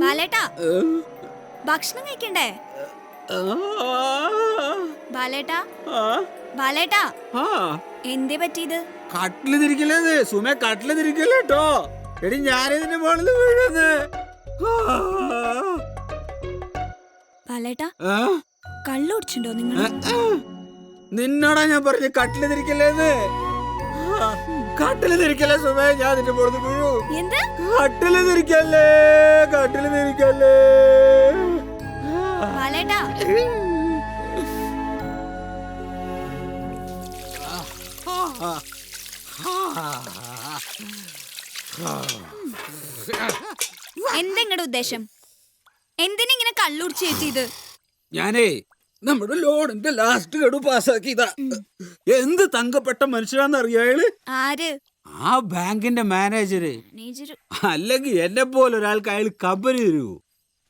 ബാലേട്ടാ ഭക്ഷണം കഴിക്കണ്ടേ? ബാലേട്ടാ ബാലേട്ടാ എന്തേ പറ്റിയത്? കട്ടില് തിരിക്കല്ലേ സുമേ, കട്ടില് തിരിക്കല്ലേട്ടോ. എടി ഞാനിതിന്റെ മുകളിൽ വീഴുന്ന്. ബാലേട്ടാ കള്ളു കുടിച്ചിട്ടുണ്ടോ നിങ്ങൾ? നിന്നോടാ ഞാൻ പറഞ്ഞു കട്ടില് തിരിക്കല്ലേന്ന്. കട്ടില് തിരിക്കല്ലേ സുമേ, ഞാൻ അതിന്റെ മുകളിൽ വീഴൂ. എന്ത്? കട്ടില് തിരിക്കല്ലേ, കട്ടില് തിരിക്കല്ലേ. ബാലേട്ടാ എന്തെങ്ങടെ ഉദ്ദേശം? എന്തിനിങ്ങനെ കള്ളുടിച്ച് കയറ്റിയത്? ഞാനേ നമ്മുടെ ലോണിന്റെ ലാസ്റ്റ് ഗഡു പാസ്സാക്കിയതാ. എന്ത് തങ്കപ്പെട്ട മനുഷ്യരാന്ന് അറിയാള്? ആര്? ആ ബാങ്കിന്റെ മാനേജര്. മാനേജർ? അല്ലെങ്കിൽ എന്നെ പോലെ ഒരാൾക്ക് അയാൾ കമ്പനി തരൂ.